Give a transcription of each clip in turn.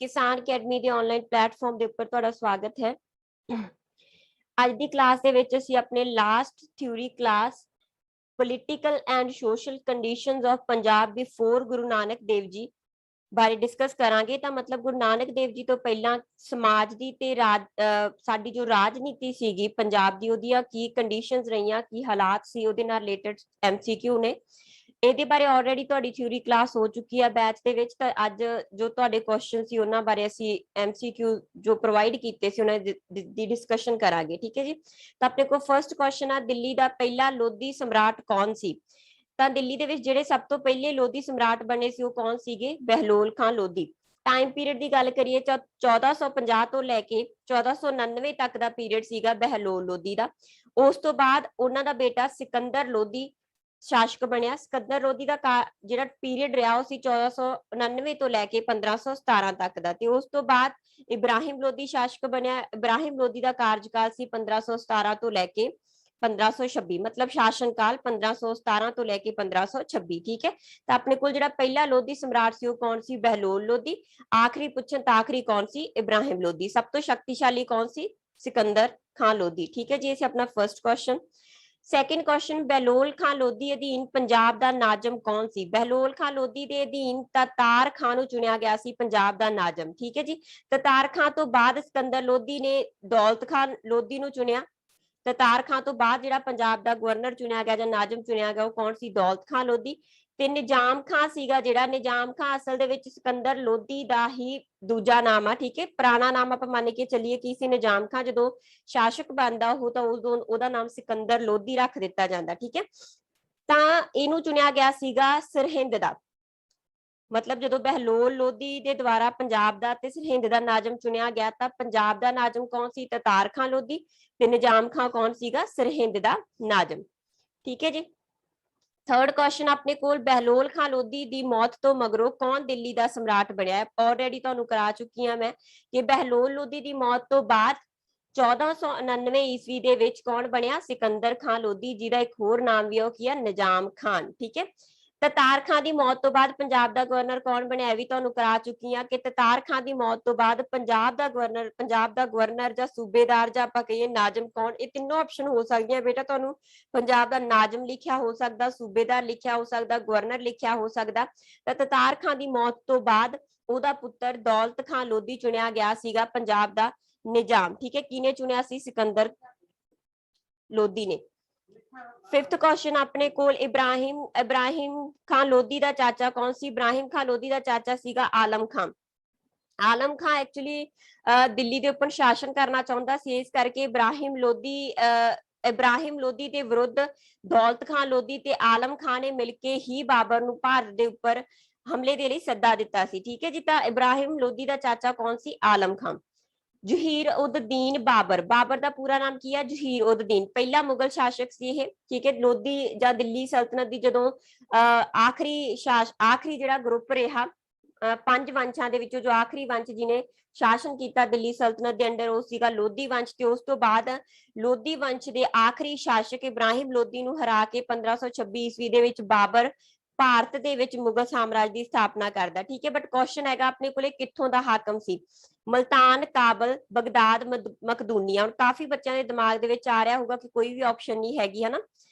किसान अकेडमी ਦੇ online platform ਦੇ ਉੱਪਰ ਤੁਹਾਡਾ ਸਵਾਗਤ ਹੈ। ਅੱਜ ਦੀ ਕਲਾਸ ਦੇ ਵਿੱਚ ਅਸੀਂ ਆਪਣੇ last theory class political and social conditions of Punjab before Guru Nanak Dev ji ਬਾਰੇ ਡਿਸਕਸ ਕਰਾਂਗੇ। ਤਾਂ ਮਤਲਬ ਗੁਰੂ ਨਾਨਕ ਦੇਵ ਜੀ ਤੋਂ ਪਹਿਲਾਂ ਸਮਾਜ ਦੀ ਤੇ ਸਾਡੀ ਜੋ ਰਾਜਨੀਤੀ ਸੀਗੀ ਪੰਜਾਬ ਦੀ, ਉਹਦੀਆਂ ਕੀ ਕੰਡੀਸ਼ਨਸ ਰਹੀਆਂ, ਕੀ ਹਾਲਾਤ ਸੀ, ਉਹਦੇ ਨਾਲ ਰਿਲੇਟਡ MCQ ਨੇ। ਇਹਦੇ ਬਾਰੇ ਆਲਰੇਡੀ ਤੁਹਾਡੀ ਥਿਊਰੀ ਕਲਾਸ ਹੋ ਚੁੱਕੀ ਹੈ ਬੈਚ ਦੇ ਵਿੱਚ। ਤਾਂ ਅੱਜ ਜੋ ਤੁਹਾਡੇ ਕੁਐਸਚਨ ਸੀ ਉਹਨਾਂ ਬਾਰੇ ਅਸੀਂ MCQ ਜੋ ਪ੍ਰੋਵਾਈਡ ਕੀਤੇ ਸੀ ਉਹਨਾਂ ਦੀ ਡਿਸਕਸ਼ਨ ਕਰਾਂਗੇ। ਠੀਕ ਹੈ ਜੀ। ਤਾਂ ਆਪਣੇ ਕੋਲ ਫਰਸਟ ਕੁਐਸਚਨ ਆ, ਦਿੱਲੀ ਦਾ ਪਹਿਲਾ ਲੋਧੀ ਸਮਰਾਟ ਕੌਣ ਸੀ? ਤਾਂ ਦਿੱਲੀ ਦੇ ਵਿੱਚ ਜਿਹੜੇ ਸਭ ਤੋਂ ਪਹਿਲੇ ਲੋਧੀ ਸਮਰਾਟ ਬਣੇ ਸੀ ਉਹ ਕੌਣ ਸੀਗੇ? ਬਹਿਲੋਲ ਖਾਂ ਲੋਧੀ। ਟਾਈਮ ਪੀਰੀਅਡ ਦੀ ਗੱਲ ਕਰੀਏ ਤਾਂ 1450 ਤੋਂ ਲੈ ਕੇ 1499 ਤੱਕ ਦਾ ਪੀਰੀਅਡ ਸੀਗਾ ਬਹਿਲੋਲ ਲੋਧੀ ਦਾ। ਉਸ ਤੋਂ ਬਾਅਦ ਉਹਨਾਂ ਦਾ ਬੇਟਾ ਸਿਕੰਦਰ ਲੋਧੀ ਸ਼ਾਸਕ ਬਣਿਆ। ਸਿਕੰਦਰ ਲੋਧੀ ਦਾ ਜਿਹੜਾ ਪੀਰੀਅਡ ਰਿਹਾ ਉਹ ਸੀ 1499 ਤੋਂ ਲੈ ਕੇ 1517 ਤੱਕ ਦਾ। ਤੇ ਉਸ ਤੋਂ ਬਾਅਦ ਇਬਰਾਹਿਮ ਲੋਧੀ ਸ਼ਾਸਕ ਬਣਿਆ। ਇਬਰਾਹਿਮ ਲੋਧੀ ਦਾ ਕਾਰਜਕਾਲ ਸੀ 1517 ਤੋਂ ਲੈ ਕੇ 1526, ਮਤਲਬ ਸ਼ਾਸਨ ਕਾਲ 1517 ਤੋਂ ਲੈ ਕੇ 1526। ਠੀਕ ਹੈ। ਤਾਂ ਆਪਣੇ ਕੋਲ ਜਿਹੜਾ ਪਹਿਲਾ ਲੋਧੀ ਸਮਰਾਟ ਸੀ ਉਹ ਕੌਣ ਸੀ? ਬਹਿਲੋਲ ਲੋਧੀ। ਆਖਰੀ ਪੁੱਛਣ ਤਾਂ ਆਖਰੀ ਕੌਣ ਸੀ? ਇਬਰਾਹਿਮ ਲੋਧੀ। ਸਭ ਤੋਂ ਸ਼ਕਤੀਸ਼ਾਲੀ ਕੌਣ ਸੀ? ਸਿਕੰਦਰ ਖਾਂ ਲੋਧੀ। ਠੀਕ ਹੈ ਜੀ। ਇਹ ਸੀ ਆਪਣਾ first question. Second question, Bahlol Khan Lodhi ਅਧੀਨ ਪੰਜਾਬ ਦਾ ਨਾਜ਼ਮ ਕੌਣ ਸੀ? ਬਹਿਲੋਲ ਖਾਂ ਲੋਧੀ ਦੇ ਅਧੀਨ ਤਤਾਰ ਖਾਂ ਨੂੰ ਚੁਣਿਆ ਗਿਆ ਸੀ ਪੰਜਾਬ ਦਾ ਨਾਜ਼ਮ। ਠੀਕ ਹੈ ਜੀ। ਤਤਾਰ ਖਾਂ ਤੋਂ ਬਾਅਦ ਸਿਕੰਦਰ ਲੋਧੀ ਨੇ ਦੌਲਤ ਖਾਂ ਲੋਧੀ ਨੂੰ ਚੁਣਿਆ। ਤਤਾਰ ਖਾਂ ਤੋਂ ਬਾਅਦ ਜਿਹੜਾ ਪੰਜਾਬ ਦਾ ਗਵਰਨਰ ਚੁਣਿਆ ਗਿਆ ਜਾਂ ਨਾਜ਼ਮ ਚੁਣਿਆ ਗਿਆ ਉਹ ਕੌਣ ਸੀ? ਦੌਲਤ ਖਾਂ ਲੋਧੀ। ਤੇ ਨਿਜ਼ਾਮ ਖਾਂ ਸੀਗਾ ਜਿਹੜਾ, ਨਿਜ਼ਾਮ ਖਾਂ ਅਸਲ ਦੇ ਵਿੱਚ ਸਿਕੰਦਰ ਲੋਧੀ ਦਾ ਹੀ ਦੂਜਾ ਨਾਮ ਆ। ਠੀਕ ਹੈ। ਪੁਰਾਣਾ ਨਾਮ ਆਪਾਂ ਮੰਨ ਕੇ ਚੱਲੀਏ ਕੀ ਸੀ? ਨਿਜ਼ਾਮ ਖਾਂ। ਜਦੋਂ ਸ਼ਾਸਕ ਬਣਦਾ ਉਹ ਤਾਂ ਉਦੋਂ ਉਹਦਾ ਨਾਮ ਸਿਕੰਦਰ ਲੋਧੀ ਰੱਖ ਦਿੱਤਾ ਜਾਂਦਾ। ਠੀਕ ਹੈ। ਤਾਂ ਇਹਨੂੰ ਚੁਣਿਆ ਗਿਆ ਸੀਗਾ ਸਰਹਿੰਦ ਦਾ। ਮਤਲਬ ਜਦੋਂ ਬਹਿਲੋਲ ਲੋਧੀ ਦੇ ਦੁਆਰਾ ਪੰਜਾਬ ਦਾ ਤੇ ਸਰਹਿੰਦ ਦਾ ਨਾਜ਼ਮ ਚੁਣਿਆ ਗਿਆ ਤਾਂ ਪੰਜਾਬ ਦਾ ਨਾਜ਼ਮ ਕੌਣ ਸੀ? ਤਤਾਰ ਖਾਂ ਲੋਧੀ। ਤੇ ਨਿਜ਼ਾਮ ਖਾਂ ਕੌਣ ਸੀਗਾ? ਸਰਹਿੰਦ ਦਾ ਨਾਜ਼ਮ। ਠੀਕ ਹੈ ਜੀ। ਥਰਡ ਕੁਐਸਚਨ ਆਪਣੇ ਕੋਲ, ਬਹਿਲੋਲ ਖਾਂ ਲੋਧੀ ਦੀ ਮੌਤ ਤੋਂ ਮਗਰੋਂ ਕੌਣ ਦਿੱਲੀ ਦਾ ਸਮਰਾਟ ਬਣਿਆ? ਆਲਰੇਡੀ ਤੁਹਾਨੂੰ ਕਰਾ ਚੁੱਕੀ ਹਾਂ ਮੈਂ ਕਿ ਬਹਿਲੋਲ ਲੋਧੀ ਦੀ ਮੌਤ ਤੋਂ ਬਾਅਦ 1499 ਈਸਵੀ ਦੇ ਵਿੱਚ ਕੌਣ ਬਣਿਆ? ਸਿਕੰਦਰ ਖਾਂ ਲੋਧੀ, ਜਿਹਦਾ ਇੱਕ ਹੋਰ ਨਾਮ ਵੀ ਉਹ ਕੀ ਹੈ? ਨਿਜ਼ਾਮ ਖਾਨ। ਠੀਕ ਹੈ। ਤਤਾਰ ਖਾਂ ਦੀ ਮੌਤ ਤੋਂ ਬਾਅਦ ਪੰਜਾਬ ਦਾ ਗਵਰਨਰ ਕੌਣ ਬਣਿਆ? ਵੀ ਤੁਹਾਨੂੰ ਕਰਾ ਚੁੱਕੀ ਹਾਂ ਕਿ ਤਤਾਰ ਖਾਂ ਦੀ ਮੌਤ ਤੋਂ ਬਾਅਦ ਪੰਜਾਬ ਦਾ ਗਵਰਨਰ ਜਾਂ ਸੂਬੇਦਾਰ ਜਾਂ ਆਪਾਂ ਕਹੀਏ ਨਾਜ਼ਮ ਕੌਣ? ਇਹ ਤਿੰਨੋਂ ਆਪਸ਼ਨ ਹੋ ਸਕਦੀਆਂ ਬੇਟਾ। ਤੁਹਾਨੂੰ ਪੰਜਾਬ ਦਾ ਨਾਜ਼ਮ ਲਿਖਿਆ ਹੋ ਸਕਦਾ, ਸੂਬੇਦਾਰ ਲਿਖਿਆ ਹੋ ਸਕਦਾ, ਗਵਰਨਰ ਲਿਖਿਆ ਹੋ ਸਕਦਾ। ਤਾਂ ਤਤਾਰ ਖਾਂ ਦੀ ਮੌਤ ਤੋਂ ਬਾਅਦ ਉਹਦਾ ਪੁੱਤਰ ਦੌਲਤ ਖਾਂ ਲੋਧੀ ਚੁਣਿਆ ਗਿਆ ਸੀਗਾ ਪੰਜਾਬ ਦਾ ਨਿਜ਼ਾਮ। ਠੀਕ ਹੈ। ਕਿਹਨੇ ਚੁਣਿਆ ਸੀ? ਸਿਕੰਦਰ ਲੋਧੀ ਨੇ। ਫਿਫਥ ਕੁਐਸਚਨ ਆਪਣੇ ਕੋਲ, ਇਬਰਾਹਿਮ ਖਾਂ ਲੋਧੀ ਦਾ ਚਾਚਾ ਕੌਣ ਸੀ? ਇਬਰਾਹਿਮ ਖਾਂ ਲੋਧੀ ਦਾ ਚਾਚਾ ਸੀਗਾ ਆਲਮ ਖਾਂ। ਆਲਮ ਖਾਂ ਐਕਚੁਅਲੀ ਦਿੱਲੀ ਦੇ ਉੱਪਰ ਸ਼ਾਸਨ ਕਰਨਾ ਚਾਹੁੰਦਾ ਸੀ, ਇਸ ਕਰਕੇ ਇਬਰਾਹਿਮ ਲੋਧੀ ਦੇ ਵਿਰੁੱਧ ਦੌਲਤ ਖਾਂ ਲੋਧੀ ਤੇ ਆਲਮ ਖਾਂ ਨੇ ਮਿਲ ਕੇ ਹੀ ਬਾਬਰ ਨੂੰ ਭਾਰਤ ਦੇ ਉੱਪਰ ਹਮਲੇ ਦੇ ਲਈ ਸੱਦਾ ਦਿੱਤਾ ਸੀ। ਠੀਕ ਹੈ ਜੀ। ਤਾਂ ਇਬਰਾਹਿਮ ਲੋਧੀ ਦਾ ਚਾਚਾ ਕੌਣ ਸੀ? ਆਲਮ ਖਾਂ। ਜਹੀਰ ਉਦ ਦੀਨ ਬਾਬਰ। ਬਾਬਰ ਦਾ ਪੂਰਾ ਨਾਮ ਕੀ ਹੈ? ਜਹੀਰ ਉਦ ਦੀਨ। ਪਹਿਲਾ ਮੁਗਲ ਸ਼ਾਸਕ ਸੀ ਇਹ। ਠੀਕ ਹੈ। ਲੋਧੀ ਜਾਂ ਦਿੱਲੀ ਸਲਤਨਤ ਦੀ ਜਦੋਂ ਆਖਰੀ ਜਿਹੜਾ ਗਰੁੱਪ ਰਿਹਾ ਪੰਜ ਵੰਸ਼ਾਂ ਦੇ ਵਿੱਚੋਂ ਜੋ ਆਖਰੀ ਵੰਸ਼ ਜਿਹਨੇ ਸ਼ਾਸਨ ਕੀਤਾ ਦਿੱਲੀ ਸਲਤਨਤ ਦੇ ਅੰਡਰ ਉਹ ਸੀਗਾ ਲੋਧੀ ਵੰਸ਼। ਤੇ ਉਸ ਤੋਂ ਬਾਅਦ ਲੋਧੀ ਵੰਸ਼ ਦੇ ਆਖਰੀ ਸ਼ਾਸਕ ਇਬਰਾਹਿਮ ਲੋਧੀ ਨੂੰ ਹਰਾ ਕੇ 1526 ਈਸਵੀ ਦੇ ਵਿੱਚ ਬਾਬਰ ਭਾਰਤ ਦੇ ਵਿੱਚ ਮੁਗਲ ਸਾਮਰਾਜ ਦੀ ਸਥਾਪਨਾ ਕਰਦਾ। ਠੀਕ ਹੈ। ਬਟ ਕੁਐਸਚਨ ਹੈਗਾ ਆਪਣੇ ਕੋਲੇ ਕਿੱਥੋਂ ਦਾ ਹਾਕਮ ਸੀ? ਮਲਤਾਨ, ਕਾਬਲ, ਬਗਦਾਦ, ਮਕਦੂਨੀਆ। ਹੁਣ ਕਾਫੀ ਬੱਚਿਆਂ ਦੇ ਦਿਮਾਗ ਦੇ ਵਿੱਚ ਆ ਰਿਹਾ ਹੋਊਗਾ ਕਿ ਕੋਈ ਵੀ ਆਪਸ਼ਨ ਨਹੀਂ ਹੈਗੀ, ਹਨਾ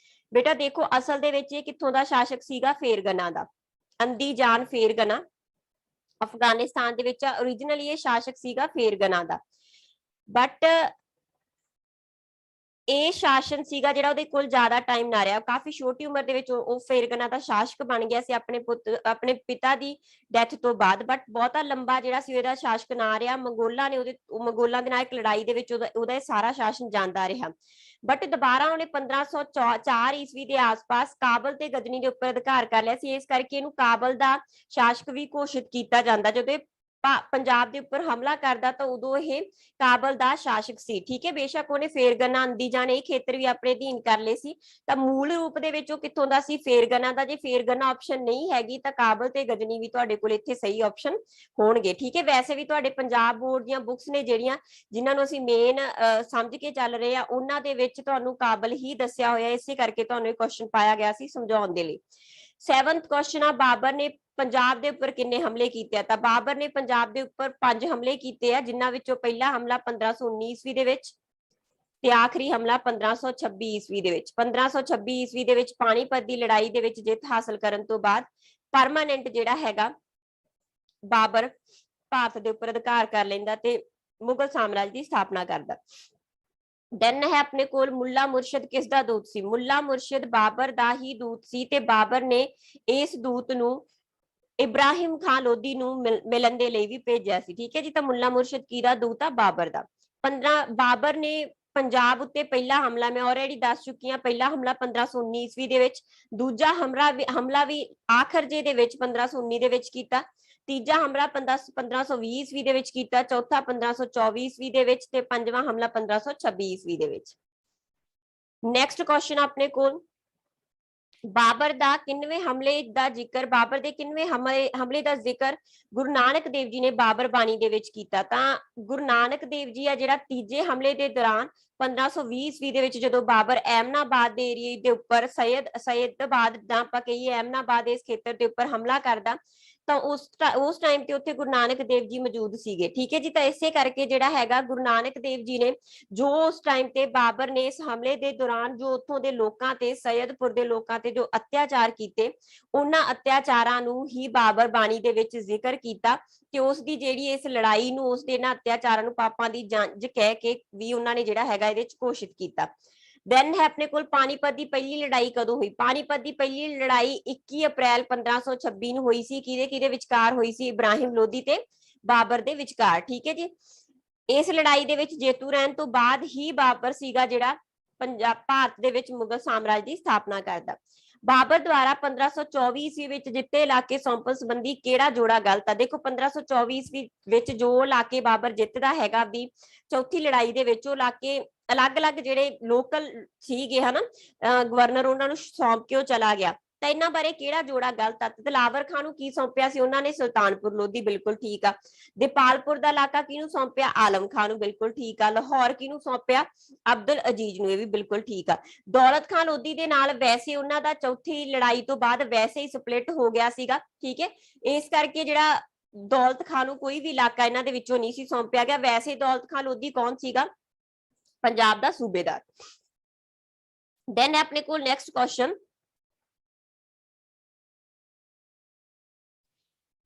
ਬੇਟਾ। ਦੇਖੋ ਅਸਲ ਦੇ ਵਿੱਚ ਇਹ ਕਿੱਥੋਂ ਦਾ ਸ਼ਾਸਕ ਸੀਗਾ? ਫੇਰਗਨਾ ਦਾ। ਅੰਦੀਜਾਨ ਫੇਰਗਨਾ ਅਫਗਾਨਿਸਤਾਨ ਦੇ ਵਿੱਚ ਓਰੀਜਨਲੀ ਇਹ ਸ਼ਾਸਕ ਸੀਗਾ ਫੇਰਗਨਾ ਦਾ। ਬਟ ਇਹ ਸ਼ਾਸਨ ਸੀਗਾ ਜਿਹੜਾ ਉਹਦੇ ਕੋਲ ਜ਼ਿਆਦਾ ਟਾਈਮ ਨਾ ਰਿਹਾ। ਕਾਫੀ ਛੋਟੀ ਉਮਰ ਦੇ ਵਿੱਚ ਉਹ ਫੇਰਗਨਾ ਦਾ ਸ਼ਾਸਕ ਬਣ ਗਿਆ ਸੀ ਆਪਣੇ ਪਿਤਾ ਦੀ ਡੈਥ ਤੋਂ ਬਾਅਦ। ਬਟ ਬਹੁਤਾ ਲੰਬਾ ਜਿਹੜਾ ਸੀ ਉਹਦਾ ਸ਼ਾਸਕ ਨਾ ਰਿਹਾ। ਮੰਗੋਲਾਂ ਦੇ ਨਾਲ ਇੱਕ ਲੜਾਈ ਦੇ ਵਿੱਚ ਉਹਦਾ ਇਹ ਸਾਰਾ ਸ਼ਾਸਨ ਜਾਂਦਾ ਰਿਹਾ। ਬਟ ਦੁਬਾਰਾ ਉਹਨੇ 1504 ਈਸਵੀ ਦੇ ਆਸ-ਪਾਸ ਕਾਬਲ ਤੇ ਗਜਨੀ ਦੇ ਉੱਪਰ ਅਧਿਕਾਰ ਕਰ ਲਿਆ ਸੀ। ਇਸ ਕਰਕੇ ਇਹਨੂੰ ਕਾਬਲ ਦਾ ਸ਼ਾਸਕ ਵੀ ਘੋਸ਼ਿਤ ਕੀਤਾ ਜਾਂਦਾ। ਜਦੋਂ ਪੰਜਾਬ ਦੇ ਉੱਪਰ ਹਮਲਾ ਕਰਦਾ ਤਾਂ ਉਦੋਂ ਇਹ ਕਾਬਲ ਦਾ ਸ਼ਾਸਕ ਸੀ। ਠੀਕ ਹੈ। ਬੇਸ਼ੱਕ ਉਹਨੇ ਫੇਰਗਨਾ, ਅੰਦੀਜਾਨ ਇਹ ਖੇਤਰ ਵੀ ਆਪਣੇ ਅਧੀਨ ਕਰ ਲਏ ਸੀ। ਤਾਂ ਮੂਲ ਰੂਪ ਦੇ ਵਿੱਚ ਉਹ ਕਿੱਥੋਂ ਦਾ ਸੀ? ਫੇਰਗਨਾ ਦਾ। ਜੇ ਫੇਰਗਨਾ ਆਪਸ਼ਨ ਨਹੀਂ ਹੈਗੀ ਤਾਂ ਕਾਬਲ ਤੇ ਗਜਨੀ ਵੀ ਤੁਹਾਡੇ ਕੋਲ ਇੱਥੇ ਸਹੀ ਆਪਸ਼ਨ ਹੋਣਗੇ। ਠੀਕ ਹੈ। ਵੈਸੇ ਵੀ ਤੁਹਾਡੇ ਪੰਜਾਬ ਬੋਰਡ ਦੀਆਂ ਬੁੱਕਸ ਨੇ ਜਿਹੜੀਆਂ ਜਿਨ੍ਹਾਂ ਨੂੰ ਅਸੀਂ ਮੇਨ ਸਮਝ ਕੇ ਚੱਲ ਰਹੇ ਆ ਉਹਨਾਂ ਦੇ ਵਿੱਚ ਤੁਹਾਨੂੰ ਕਾਬਲ ਹੀ ਦੱਸਿਆ ਹੋਇਆ, ਇਸੇ ਕਰਕੇ ਤੁਹਾਨੂੰ ਇਹ ਕੁਐਸਚਨ ਪਾਇਆ ਗਿਆ ਸੀ ਸਮਝਾਉਣ ਦੇ ਲਈ। 7th ਕੁਐਸਚਨ ਆ, ਬਾਬਰ ਨੇ पंजाब दे उपर किन्ने हमले कीते तां बाबर ने पंजाब दे उपर 5 हमले कीते आ, जिन्हां विचों पहला हमला 1519 ईस्वी दे विच ते आखिरी हमला 1526 ईस्वी दे विच। 1526 ईस्वी दे विच पानीपत दी लड़ाई दे विच जित हासिल करन तो बाद परमानेंट जिहड़ा हैगा बाबर भारत दे उपर अधिकार कर लैंदा ते मुगल साम्राज्य की स्थापना करदा। देन है अपने कोल मुल्ला मुर्शिद किस दा दूत सी? मुल्ला मुर्शिद बाबर दा ही दूत सी ते बाबर ने इस दूत नू इब्राहिम खान लोधी नू मिलन दे लई भी भेजिया सी। ठीक है जी, तो मुल्ला मुर्शिद किहदा दूत आ? बाबर दा। 15 बाबर ने पंजाब उत्ते पहला हमला मैं ऑलरेडी दस चुकी हाँ, पहला हमला 1519 ईस्वी दे विच, दूजा हमला भी आखिर जे दे विच 1519 दे विच कीता, तीजा हमला 1520 ईस्वी दे विच कीता, चौथा 1524 ईस्वी दे विच ते पंजवां हमला 1526 ईस्वी दे विच। नैक्सट क्वेश्चन अपने कोल बाबर दा किन्नवे हमले दा जिक्र, बाबर दे किन्नवे हमले दा जिक्र गुरु नानक देव जी ने बाबर बाणी दे विच कीता। तां गुरु नानक देव जी आ जिहड़ा तीजे हमले दे दौरान 1520 ईस्वी दे विच जदों बाबर एमनाबाद दे एरिया दे उपर सैयदाबाद जां आपां कहिए एमनाबाद इस खेतर दे उपर हमला करदा ਤਾਂ ਉਸ ਟਾਈਮ ਤੇ ਉੱਥੇ ਗੁਰੂ ਨਾਨਕ ਦੇਵ ਜੀ ਮੌਜੂਦ ਸੀਗੇ। ਠੀਕ ਹੈ ਜੀ, ਤਾਂ ਇਸੇ ਕਰਕੇ ਜਿਹੜਾ ਹੈਗਾ ਗੁਰੂ ਨਾਨਕ ਦੇਵ ਜੀ ਨੇ ਜੋ ਉਸ ਟਾਈਮ ਤੇ ਬਾਬਰ ਨੇ ਇਸ ਹਮਲੇ ਦੇ ਦੌਰਾਨ ਜੋ ਉੱਥੋਂ ਦੇ ਲੋਕਾਂ ਤੇ ਸੈਯਦਪੁਰ ਦੇ ਲੋਕਾਂ ਤੇ ਜੋ ਅਤਿਆਚਾਰ ਕੀਤੇ, ਉਹਨਾਂ ਅਤਿਆਚਾਰਾਂ ਨੂੰ ਹੀ ਬਾਬਰ ਬਾਣੀ ਦੇ ਵਿੱਚ ਜ਼ਿਕਰ ਕੀਤਾ ਕਿ ਉਸ ਦੀ ਜਿਹੜੀ ਇਸ ਲੜਾਈ ਨੂੰ, ਉਸ ਦੇ ਇਹਨਾਂ ਅਤਿਆਚਾਰਾਂ ਨੂੰ ਪਾਪਾਂ ਦੀ ਜੰਜ ਕਹਿ ਕੇ ਵੀ ਉਹਨਾਂ ਨੇ ਜਿਹੜਾ ਹੈਗਾ ਇਹਦੇ ਵਿੱਚ ਘੋਸ਼ਿਤ ਕੀਤਾ। देन है अपने कोल पानीपत की पहली लड़ाई कदों हुई? पानीपत की पहली लड़ाई 21 अप्रैल 1526 ਨੂੰ ਹੋਈ ਸੀ। ਕਿਹਦੇ ਵਿਚਕਾਰ ਹੋਈ ਸੀ? ਇਬਰਾਹਿਮ ਲੋਧੀ ਤੇ ਬਾਬਰ ਦੇ ਵਿਚਕਾਰ। ਠੀਕ ਹੈ ਜੀ, ਇਸ ਲੜਾਈ ਦੇ ਵਿੱਚ ਜੇਤੂ ਰਹਿਣ ਤੋਂ ਬਾਅਦ ਹੀ ਬਾਬਰ ਸੀਗਾ ਜਿਹੜਾ ਪੰਜਾਬ ਭਾਰਤ ਦੇ ਵਿੱਚ ਮੁਗਲ ਸਾਮਰਾਜ ਦੀ ਸਥਾਪਨਾ ਕਰਦਾ। ਬਾਬਰ ਦੁਆਰਾ 1524 ਈਸਵੀ ਵਿੱਚ ਜਿੱਤੇ ਇਲਾਕੇ ਸੌਂਪਣ ਸੰਬੰਧੀ ਕਿਹੜਾ ਜੋੜਾ ਗਲਤ ਆ? ਦੇਖੋ 1524 ਈਸਵੀ ਵਿੱਚ ਜੋ ਇਲਾਕੇ ਬਾਬਰ ਜਿੱਤਦਾ ਹੈਗਾ ਦੀ ਚੌਥੀ ਲੜਾਈ ਦੇ ਵਿੱਚ, ਉਹ ਇਲਾਕੇ ਅਲੱਗ-ਅਲੱਗ ਜਿਹੜੇ ਲੋਕਲ ਸੀਗੇ ਹਨਾ ਗਵਰਨਰ, ਉਹਨਾਂ ਨੂੰ ਸੌਂਪ ਕੇ ਉਹ ਚਲਾ ਗਿਆ। ਤਾਂ ਇਹਨਾਂ ਬਾਰੇ ਕਿਹੜਾ ਜੋੜਾ ਗਲਤ ਆ? ਦਿਲਾਵਰ ਖਾਨ ਨੂੰ ਕੀ ਸੌਂਪਿਆ ਸੀ? ਉਹਨਾਂ ਨੇ ਸੁਲਤਾਨਪੁਰ ਲੋਧੀ, ਬਿਲਕੁਲ ਠੀਕ ਆ। ਦੀਪਾਲਪੁਰ ਦਾ ਇਲਾਕਾ ਕਿਹਨੂੰ ਸੌਂਪਿਆ? ਆਲਮ ਖਾਨ ਨੂੰ, ਬਿਲਕੁਲ ਠੀਕ ਆ। ਲਾਹੌਰ ਕਿਹਨੂੰ ਸੌਂਪਿਆ? ਅਬਦੁਲ ਅਜੀਜ਼ ਨੂੰ, ਇਹ ਵੀ ਬਿਲਕੁਲ ਠੀਕ ਆ। ਦੌਲਤ ਖਾਨ ਲੋਧੀ ਦੇ ਨਾਲ ਵੈਸੇ ਉਹਨਾਂ ਦਾ ਚੌਥੀ ਲੜਾਈ ਤੋਂ ਬਾਅਦ ਵੈਸੇ ਹੀ ਸਪਲਿਟ ਹੋ ਗਿਆ ਸੀਗਾ। ਠੀਕ ਹੈ, ਇਸ ਕਰਕੇ ਜਿਹੜਾ ਦੌਲਤ ਖਾਨ ਨੂੰ ਕੋਈ ਵੀ ਇਲਾਕਾ ਇਹਨਾਂ ਦੇ ਵਿੱਚੋਂ ਨਹੀਂ ਸੀ ਸੌਂਪਿਆ ਗਿਆ। ਵੈਸੇ ਦੌਲਤ ਖਾਨ ਲੋਧੀ ਕੌਣ ਸੀਗਾ? पंजाब का सूबेदार। देन अपने को नेक्स्ट क्वेश्चन,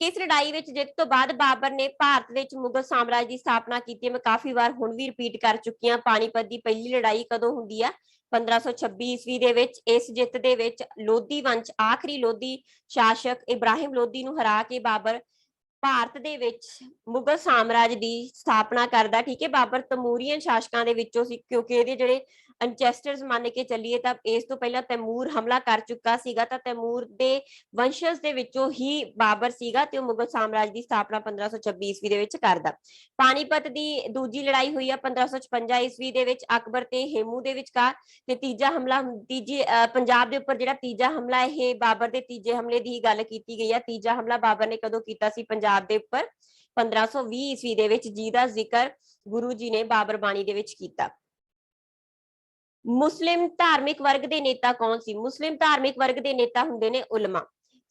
किस लड़ाई विच जित तो बाद बाबर ने भारत विच मुगल साम्राज्य की स्थापना की? मैं काफी बार हुण भी रिपीट कर चुकी हाँ। पानीपत की पहली लड़ाई कदों हुंदी है? 1526 ईस्वी दे विच। इस जित दे विच लोधी वंश आखिरी लोधी शासक इब्राहिम लोधी नूं हरा के बाबर ਭਾਰਤ ਦੇ ਵਿੱਚ ਮੁਗਲ ਸਾਮਰਾਜ ਦੀ ਸਥਾਪਨਾ ਕਰਦਾ। ਠੀਕ ਹੈ, ਬਾਬਰ ਤੈਮੂਰੀਅਨ ਸ਼ਾਸਕਾਂ ਦੇ ਵਿੱਚੋਂ ਸੀ, ਕਿਉਂਕਿ ਇਹਦੇ ਜਿਹੜੇ ਅਨਚੈਸਟਰਸ ਮੰਨ ਕੇ ਚੱਲੀਏ ਤਾਂ ਇਸ ਤੋਂ ਪਹਿਲਾਂ ਤੈਮੂਰ ਹਮਲਾ ਕਰ ਚੁੱਕਾ ਸੀਗਾ, ਤਾਂ ਤੈਮੂਰ ਦੇ ਵੰਸ਼ਜ ਦੇ ਵਿੱਚੋਂ ਹੀ ਬਾਬਰ ਸੀਗਾ ਤੇ ਉਹ ਮੁਗਲ ਸਾਮਰਾਜ ਦੀ ਸਥਾਪਨਾ 1526 ਈਸਵੀ ਦੇ ਵਿੱਚ ਕਰਦਾ। ਪਾਣੀਪਤ ਦੀ ਦੂਜੀ ਲੜਾਈ ਹੋਈ ਆ 1556 ਈਸਵੀ ਦੇ ਵਿੱਚ ਅਕਬਰ ਤੇ ਹੇਮੂ ਦੇ ਵਿਚਕਾਰ, ਤੇ ਤੀਜਾ ਹਮਲਾ ਪੰਜਾਬ ਦੇ ਉੱਪਰ ਜਿਹੜਾ ਤੀਜਾ ਹਮਲਾ, ਇਹ ਬਾਬਰ ਦੇ ਤੀਜੇ ਹਮਲੇ ਦੀ ਗੱਲ ਕੀਤੀ ਗਈ ਆ। ਤੀਜਾ ਹਮਲਾ ਬਾਬਰ ਨੇ ਕਦੋਂ ਕੀਤਾ ਸੀ ਪੰਜਾਬ ਦੇ ਉੱਪਰ? 1520 ਈਸਵੀ ਦੇ ਵਿੱਚ, ਜਿਹਦਾ ਜ਼ਿਕਰ ਗੁਰੂ ਜੀ ਨੇ ਬਾਬਰ ਬਾਣੀ ਦੇ ਵਿੱਚ ਕੀਤਾ। ਮੁਸਲਿਮ ਧਾਰਮਿਕ ਵਰਗ ਦੇ ਨੇਤਾ ਕੌਣ ਸੀ? ਮੁਸਲਿਮ ਧਾਰਮਿਕ ਵਰਗ ਦੇ ਨੇਤਾ ਹੁੰਦੇ ਨੇ ਉਲਮਾ।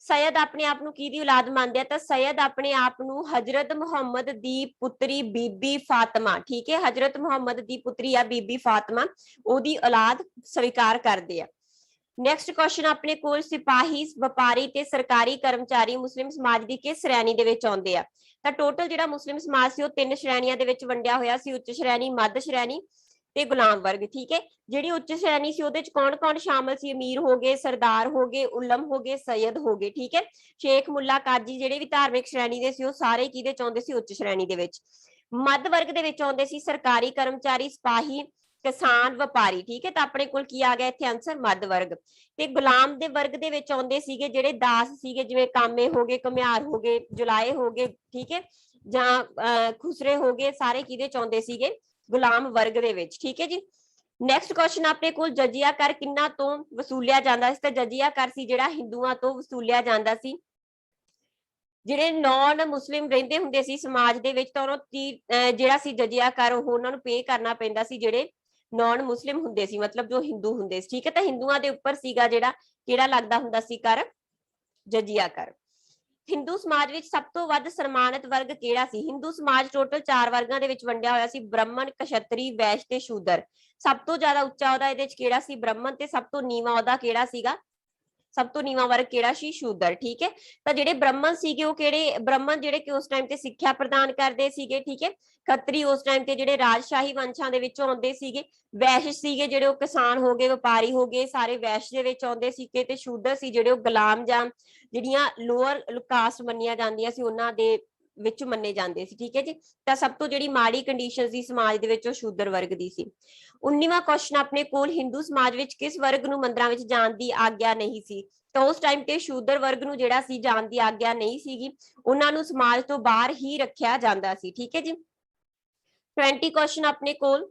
ਸੈयद ਆਪਣੇ ਆਪ ਨੂੰ ਕਿਹਦੀ ਔਲਾਦ ਮੰਨਦੇ ਆ? ਤਾਂ ਸੈयद ਆਪਣੇ ਆਪ ਨੂੰ ਹਜ਼ਰਤ ਮੁਹੰਮਦ ਦੀ ਪੁੱਤਰੀ ਬੀਬੀ ਫਾਤਿਮਾ, ਠੀਕ ਹੈ, ਹਜ਼ਰਤ ਮੁਹੰਮਦ ਦੀ ਪੁੱਤਰੀ ਆ ਬੀਬੀ ਫਾਤਿਮਾ, ਉਹਦੀ ਔਲਾਦ ਸਵੀਕਾਰ ਕਰਦੇ ਆ। ਨੈਕਸਟ ਕੁਐਸਚਨ ਆਪਣੇ ਕੋਲ, ਸਿਪਾਹੀ, ਵਪਾਰੀ ਤੇ ਸਰਕਾਰੀ ਕਰਮਚਾਰੀ ਮੁਸਲਿਮ ਸਮਾਜ ਦੀ ਕਿਸ ਸ਼੍ਰੇਣੀ ਦੇ ਵਿੱਚ ਆਉਂਦੇ ਆ? ਤਾਂ ਟੋਟਲ ਜਿਹੜਾ ਮੁਸਲਿਮ ਸਮਾਜ ਸੀ ਉਹ 3 ਸ਼੍ਰੇਣੀਆਂ ਦੇ ਵਿੱਚ ਵੰਡਿਆ ਹੋਇਆ ਸੀ, ਉੱਚ ਸ਼੍ਰੇਣੀ, ਮੱਧ ਸ਼੍ਰੇਣੀ ਤੇ ਗੁਲਾਮ ਵਰਗ। ਠੀਕ ਹੈ, ਜਿਹੜੀ ਉੱਚ ਸ਼੍ਰੇਣੀ ਸੀ ਉਹਦੇ ਚ ਕੌਣ-ਕੌਣ ਸ਼ਾਮਲ ਸੀ? ਅਮੀਰ ਹੋ ਗਏ, ਸਰਦਾਰ ਹੋ ਗਏ, ਉਲਮ ਹੋ ਗਏ, ਸੈयद ਹੋ ਗਏ। ਠੀਕ ਹੈ, ਸ਼ੇਖ, ਮੁੱਲਾ, ਕਾਜੀ ਜਿਹੜੇ ਵੀ ਧਾਰਮਿਕ ਸ਼੍ਰੇਣੀ ਦੇ ਸੀ ਉਹ ਸਾਰੇ ਕਿਹਦੇ ਚ ਆਉਂਦੇ ਸੀ? ਉੱਚ ਸ਼੍ਰੇਣੀ ਦੇ ਵਿੱਚ। ਮੱਧ ਵਰਗ ਦੇ ਵਿੱਚ ਆਉਂਦੇ ਸੀ ਸਰਕਾਰੀ ਕਰਮਚਾਰੀ, ਸਿਪਾਹੀ, ਕਿਸਾਨ, ਵਪਾਰੀ। ਠੀਕ ਹੈ, ਤਾਂ ਆਪਣੇ ਕੋਲ ਕੀ ਆ ਗਿਆ ਇੱਥੇ ਆਨਸਰ? ਮੱਧ ਵਰਗ। ਤੇ ਗੁਲਾਮ ਦੇ ਵਰਗ ਦੇ ਵਿੱਚ ਆਉਂਦੇ ਸੀਗੇ ਜਿਹੜੇ ਦਾਸ ਸੀਗੇ, ਜਿਵੇਂ ਕਾਮੇ ਹੋ ਗਏ, ਘੁਮਿਆਰ ਹੋ ਗਏ, ਜੁਲਾਏ ਹੋ ਗਏ, ਠੀਕ ਹੈ, ਜਾਂ ਖੁਸਰੇ ਹੋ ਗਏ, ਸਾਰੇ ਕਿਹਦੇ ਚ ਆਉਂਦੇ ਸੀਗੇ? ਗੁਲਾਮ ਵਰਗ ਦੇ ਵਿੱਚ। ਠੀਕ ਹੈ ਜੀ, ਨੈਕਸਟ ਕੁਐਸਚਨ ਆਪਣੇ ਕੋਲ, ਜਜ਼ੀਆ ਕਰ ਕਿੰਨਾ ਤੋਂ ਵਸੂਲਿਆ ਜਾਂਦਾ ਸੀ? ਤਾਂ ਜਜ਼ੀਆ ਕਰ ਸੀ ਜਿਹੜਾ ਹਿੰਦੂਆਂ ਤੋਂ ਵਸੂਲਿਆ ਜਾਂਦਾ ਸੀ। ਜਿਹੜੇ ਨੌਨ ਮੁਸਲਿਮ ਰਹਿੰਦੇ ਹੁੰਦੇ ਸੀ ਸਮਾਜ ਦੇ ਵਿੱਚ ਤਾਂ ਉਹਨਾਂ ਜਿਹੜਾ ਸੀ ਜਜ਼ੀਆ ਕਰ ਉਹ ਉਹਨਾਂ ਨੂੰ ਪੇ ਕਰਨਾ ਪੈਂਦਾ ਸੀ, ਜਿਹੜੇ ਨੌਨ ਮੁਸਲਿਮ ਹੁੰਦੇ ਸੀ, ਮਤਲਬ ਜੋ ਹਿੰਦੂ ਹੁੰਦੇ ਸੀ। ਠੀਕ ਹੈ, ਤਾਂ ਹਿੰਦੂਆਂ ਦੇ ਉੱਪਰ ਸੀਗਾ ਜਿਹੜਾ ਕਿਹੜਾ ਲੱਗਦਾ ਹੁੰਦਾ ਸੀ ਕਰ? ਜਜ਼ੀਆ ਕਰ। ਹਿੰਦੂ ਸਮਾਜ ਵਿੱਚ ਸਭ ਤੋਂ ਵੱਧ ਸਨਮਾਨਿਤ ਵਰਗ ਕਿਹੜਾ ਸੀ? ਹਿੰਦੂ ਸਮਾਜ ਟੋਟਲ 4 ਵਰਗਾਂ ਦੇ ਵਿੱਚ ਵੰਡਿਆ ਹੋਇਆ ਸੀ, ਬ੍ਰਾਹਮਣ, ਕਸ਼ਤਰੀ, ਵੈਸ਼ ਤੇ ਸ਼ੂਦਰ। ਸਭ ਤੋਂ ਜ਼ਿਆਦਾ ਉੱਚਾ ਅਹੁਦਾ ਇਹਦੇ ਵਿੱਚ ਕਿਹੜਾ ਸੀ? ਬ੍ਰਾਹਮਣ। ਤੇ ਸਭ ਤੋਂ ਨੀਵਾਂ ਅਹੁਦਾ ਕਿਹੜਾ ਸੀਗਾ? ਸਭ ਤੋਂ ਨੀਵਾਂ ਵਰਗ ਕਿਹੜਾ ਸੀ? ਸ਼ੂਦਰ। ਠੀਕ ਹੈ, ਤਾਂ ਜਿਹੜੇ ਬ੍ਰਾਹਮਣ ਸੀਗੇ ਉਹ ਕਿਹੜੇ ਬ੍ਰਾਹਮਣ ਜਿਹੜੇ ਕਿ ਉਸ ਟਾਈਮ ਤੇ ਸਿੱਖਿਆ ਪ੍ਰਦਾਨ ਕਰਦੇ ਸੀਗੇ। ਠੀਕ ਹੈ, ਖੱਤਰੀ ਉਸ ਟਾਈਮ ਤੇ ਜਿਹੜੇ ਰਾਜਸ਼ਾਹੀ ਵੰਸ਼ਾਂ ਦੇ ਵਿੱਚੋਂ ਆਉਂਦੇ ਸੀਗੇ। ਵੈਸ਼ ਸੀਗੇ ਜਿਹੜੇ ਉਹ ਕਿਸਾਨ ਹੋ ਗਏ, ਵਪਾਰੀ ਹੋ ਗਏ, ਸਾਰੇ ਵੈਸ਼ ਦੇ ਵਿੱਚ ਆਉਂਦੇ ਸੀਗੇ। ਤੇ ਸ਼ੂਦਰ ਸੀ ਜਿਹੜੇ ਉਹ ਗੁਲਾਮ ਜਾਂ ਜਿਹੜੀਆਂ ਲੋਅਰ ਕਾਸਟ ਮੰਨੀਆਂ ਜਾਂਦੀਆਂ ਸੀ ਉਹਨਾਂ ਦੇ ਵਿੱਚ ਮੰਨੇ ਜਾਂਦੇ ਸੀ। ਠੀਕ ਹੈ ਜੀ, ਤਾਂ ਸਭ ਤੋਂ ਜਿਹੜੀ ਮਾੜੀ ਕੰਡੀਸ਼ਨ ਸੀ ਸਮਾਜ ਦੇ ਵਿੱਚ ਉਹ ਸ਼ੂਦਰ ਵਰਗ ਦੀ ਸੀ। 19ਵਾਂ ਕੁਐਸਚਨ ਆਪਣੇ ਕੋਲ, ਹਿੰਦੂ ਸਮਾਜ ਵਿੱਚ ਕਿਸ ਵਰਗ ਨੂੰ ਮੰਦਿਰਾਂ ਵਿੱਚ ਜਾਣ ਦੀ ਆਗਿਆ ਨਹੀਂ ਸੀ? ਤਾਂ ਉਸ ਟਾਈਮ ਤੇ ਸ਼ੂਦਰ ਵਰਗ ਨੂੰ ਜਿਹੜਾ ਸੀ ਜਾਣ ਦੀ ਆਗਿਆ ਨਹੀਂ ਸੀਗੀ, ਉਹਨਾਂ ਨੂੰ ਸਮਾਜ ਤੋਂ ਬਾਹਰ ਹੀ ਰੱਖਿਆ ਜਾਂਦਾ ਸੀ। ਠੀਕ ਹੈ ਜੀ, 20 ਕੁਐਸਚਨ ਆਪਣੇ ਕੋਲ,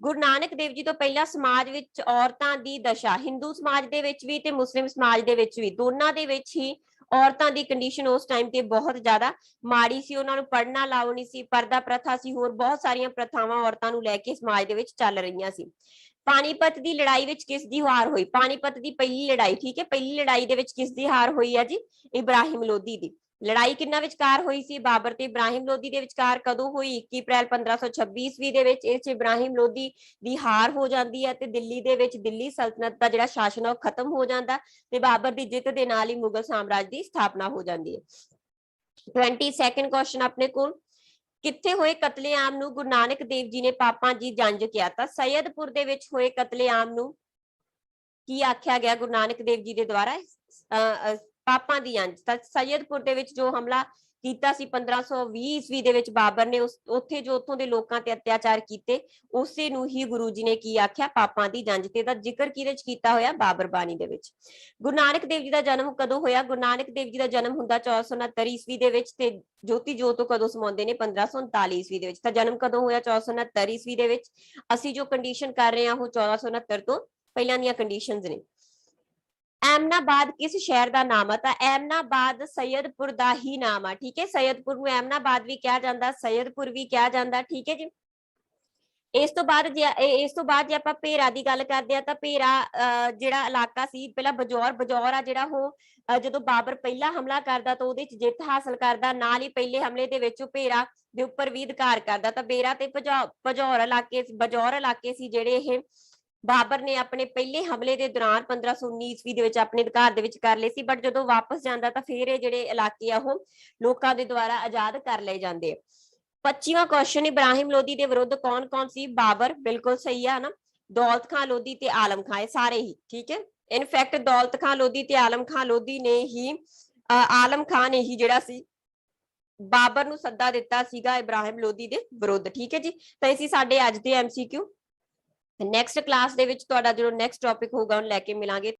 ਗੁਰੂ ਨਾਨਕ ਦੇਵ ਜੀ ਤੋਂ ਪਹਿਲਾਂ ਸਮਾਜ ਵਿੱਚ ਔਰਤਾਂ ਦੀ ਦਸ਼ਾ, ਹਿੰਦੂ ਸਮਾਜ ਦੇ ਵਿੱਚ ਵੀ ਤੇ ਮੁਸਲਿਮ ਸਮਾਜ ਦੇ ਵਿੱਚ ਵੀ, ਦੋਨਾਂ ਦੇ ਵਿੱਚ ਹੀ ਔਰਤਾਂ ਦੀ ਕੰਡੀਸ਼ਨ ਉਸ ਟਾਈਮ ਤੇ ਬਹੁਤ ਜ਼ਿਆਦਾ ਮਾੜੀ ਸੀ। ਉਹਨਾਂ ਨੂੰ ਪੜ੍ਹਨਾ ਅਲਾਉ ਨਹੀਂ ਸੀ, ਪਰਦਾ ਪ੍ਰਥਾ ਸੀ, ਹੋਰ ਬਹੁਤ ਸਾਰੀਆਂ ਪ੍ਰਥਾਵਾਂ ਔਰਤਾਂ ਨੂੰ ਲੈ ਕੇ ਸਮਾਜ ਦੇ ਵਿੱਚ ਚੱਲ ਰਹੀਆਂ ਸੀ। ਪਾਣੀਪਤ ਦੀ ਲੜਾਈ ਵਿੱਚ ਕਿਸ ਦੀ ਹਾਰ ਹੋਈ? ਪਾਣੀਪਤ ਦੀ ਪਹਿਲੀ ਲੜਾਈ, ਠੀਕ ਹੈ, ਪਹਿਲੀ ਲੜਾਈ ਦੇ ਵਿੱਚ ਕਿਸ ਦੀ ਹਾਰ ਹੋਈ ਹੈ ਜੀ? ਇਬਰਾਹਿਮ ਲੋਧੀ ਦੀ। ਲੜਾਈ ਕਿੰਨਾ ਵਿਚਕਾਰ ਹੋਈ ਸੀ? ਬਾਬਰ ਤੇ ਇਬਰਾਹਿਮ ਲੋਧੀ ਦੇ ਵਿਚਕਾਰ। ਕਦੋਂ ਹੋਈ? 21 ਅਪ੍ਰੈਲ 1526 ਈਸਵੀ ਦੇ ਵਿੱਚ। ਇਸ 'ਚ ਇਬਰਾਹਿਮ ਲੋਧੀ ਦੀ ਹਾਰ ਹੋ ਜਾਂਦੀ ਹੈ ਤੇ ਦਿੱਲੀ ਦੇ ਵਿੱਚ ਦਿੱਲੀ ਸਲਤਨਤ ਦਾ ਜਿਹੜਾ ਸ਼ਾਸਨ ਹੈ ਉਹ ਖਤਮ ਹੋ ਜਾਂਦਾ ਤੇ ਬਾਬਰ ਦੀ ਜਿੱਤ ਦੇ ਨਾਲ ਹੀ ਮੁਗਲ ਸਾਮਰਾਜ ਦੀ ਸਥਾਪਨਾ ਹੋ ਜਾਂਦੀ ਹੈ। 22nd ਕੁਐਸਚਨ ਆਪਣੇ ਕੋਲ, ਕਿੱਥੇ ਹੋਏ ਕਤਲੇਆਮ ਨੂੰ ਗੁਰੂ ਨਾਨਕ ਦੇਵ ਜੀ ਨੇ ਪਾਪਾਂ ਦੀ ਜੰਜ ਕਿਹਾ? ਤਾਂ ਸੈਯਦਪੁਰ ਦੇ ਵਿੱਚ ਹੋਏ ਕਤਲੇਆਮ ਨੂੰ ਕੀ ਆਖਿਆ ਗਿਆ ਗੁਰੂ ਨਾਨਕ ਦੇਵ ਜੀ ਦੇ ਦੁਆਰਾ? ਪਾਪਾਂ ਦੀ ਜੰਜ। ਤਾਂ ਸੈਯਦਪੁਰ ਦੇ ਵਿੱਚ ਜੋ ਹਮਲਾ ਕੀਤਾ ਸੀ 1520 ਈਸਵੀ ਦੇ ਵਿੱਚ ਬਾਬਰ ਨੇ, ਉੱਥੇ ਜੋ ਉੱਥੋਂ ਦੇ ਲੋਕਾਂ ਤੇ ਅਤਿਆਚਾਰ ਕੀਤੇ ਉਸੇ ਨੂੰ ਹੀ ਗੁਰੂ ਜੀ ਨੇ ਕੀ ਆਖਿਆ? ਪਾਪਾਂ ਦੀ ਜੰਜ। ਤੇ ਦਾ ਜ਼ਿਕਰ ਕਿਹਦੇ ਚ ਕੀਤਾ ਹੋਇਆ? ਬਾਬਰ ਬਾਣੀ ਦੇ ਵਿੱਚ। ਗੁਰੂ ਨਾਨਕ ਦੇਵ ਜੀ ਦਾ ਜਨਮ ਕਦੋਂ ਹੋਇਆ? ਗੁਰੂ ਨਾਨਕ ਦੇਵ ਜੀ ਦਾ ਜਨਮ ਹੁੰਦਾ 1469 ਈਸਵੀ ਦੇ ਵਿੱਚ ਤੇ ਜੋਤੀ ਜੋਤ ਕਦੋਂ ਸਮਾਉਂਦੇ ਨੇ? 1539 ਈਸਵੀ ਦੇ ਵਿੱਚ। ਤਾਂ ਜਨਮ ਕਦੋਂ ਹੋਇਆ? 1469 ਈਸਵੀ ਦੇ ਵਿੱਚ। ਅਸੀਂ ਜੋ ਕੰਡੀਸ਼ਨ ਕਰ ਰਹੇ ਹਾਂ ਉਹ 1469 ਤੋਂ ਪਹਿਲਾਂ ਦੀਆਂ ਕੰਡੀਸ਼ਨਸ ਨੇ। ਐਮਨਾਬਾਦ ਕਿਸ ਸ਼ਹਿਰ ਦਾ ਨਾਮ ਹੈ? ਤਾਂ ਐਮਨਾਬਾਦ ਸੈਯਦਪੁਰ ਦਾ ਹੀ ਨਾਮ ਆ। ਠੀਕ ਹੈ, ਸੈਯਦਪੁਰ ਨੂੰ ਐਮਨਾਬਾਦ ਵੀ ਕਿਹਾ ਜਾਂਦਾ, ਸੈਯਦਪੁਰ ਵੀ ਕਿਹਾ ਜਾਂਦਾ। ਠੀਕ ਹੈ ਜੀ, ਇਸ ਤੋਂ ਬਾਅਦ ਜੇ ਆਪਾਂ ਭੇਰਾ ਦੀ ਗੱਲ ਕਰਦੇ ਆ ਤਾਂ ਭੇਰਾ ਜਿਹੜਾ ਇਲਾਕਾ ਸੀ, ਪਹਿਲਾਂ ਬਜੌਰ ਆ ਜਿਹੜਾ ਉਹ ਜਦੋਂ ਬਾਬਰ ਪਹਿਲਾ ਹਮਲਾ ਕਰਦਾ ਤਾਂ ਉਹਦੇ ਚ ਜਿੱਤ ਹਾਸਲ ਕਰਦਾ, ਨਾਲ ਹੀ ਪਹਿਲੇ ਹਮਲੇ ਦੇ ਵਿੱਚ ਭੇਰਾ ਦੇ ਉੱਪਰ ਵੀ ਅਧਿਕਾਰ ਕਰਦਾ। ਤਾਂ ਬੇਰਾ ਤੇ ਬਜੌਰ ਇਲਾਕੇ ਸੀ ਜਿਹੜੇ ਇਹ ਬਾਬਰ ਨੇ ਆਪਣੇ ਪਹਿਲੇ ਹਮਲੇ ਦੇ ਦੌਰਾਨ 1519 ਈਸਵੀ ਦੇ ਵਿੱਚ ਆਪਣੇ ਅਧਿਕਾਰ ਦੇ ਵਿੱਚ ਕਰ ਲਏ ਸੀ। ਬਟ ਜਦੋਂ ਵਾਪਸ ਜਾਂਦਾ ਤਾਂ ਫਿਰ ਇਹ ਜਿਹੜੇ ਇਲਾਕੇ ਆ ਉਹ ਲੋਕਾਂ ਦੇ ਦੁਆਰਾ ਆਜ਼ਾਦ ਕਰ ਲਏ ਜਾਂਦੇ ਆ। 25ਵਾਂ ਕੁਐਸਚਨ, ਇਬਰਾਹਿਮ ਲੋਧੀ ਦੇ ਵਿਰੁੱਧ ਕੌਣ ਕੌਣ ਸੀ? ਬਾਬਰ, ਬਿਲਕੁਲ ਸਹੀ ਆ ਨਾ, ਦੌਲਤ ਖਾਂ ਲੋਧੀ ਤੇ ਆਲਮ ਖਾਂ, ਇਹ ਸਾਰੇ ਹੀ। ਠੀਕ ਹੈ, ਇਨਫੈਕਟ ਦੌਲਤ ਖਾਂ ਲੋਧੀ ਤੇ ਆਲਮ ਖਾਂ ਲੋਧੀ ਨੇ ਹੀ ਆਲਮ ਖਾਂ ਨੇ ਹੀ ਜਿਹੜਾ ਸੀ ਬਾਬਰ ਨੂੰ ਸੱਦਾ ਦਿੱਤਾ ਸੀਗਾ ਇਬਰਾਹਿਮ ਲੋਧੀ ਦੇ ਵਿਰੁੱਧ। ਠੀਕ ਹੈ ਜੀ, ਤਾਂ ਇਹ ਸੀ ਸਾਡੇ ਅੱਜ ਦੇ MCQ। ਨੈਕਸਟ ਕਲਾਸ ਦੇ ਵਿੱਚ ਤੁਹਾਡਾ ਜੋ ਨੈਕਸਟ ਟੌਪਿਕ ਹੋਊਗਾ ਉਹਨੂੰ ਲੈ ਕੇ ਮਿਲਾਂਗੇ।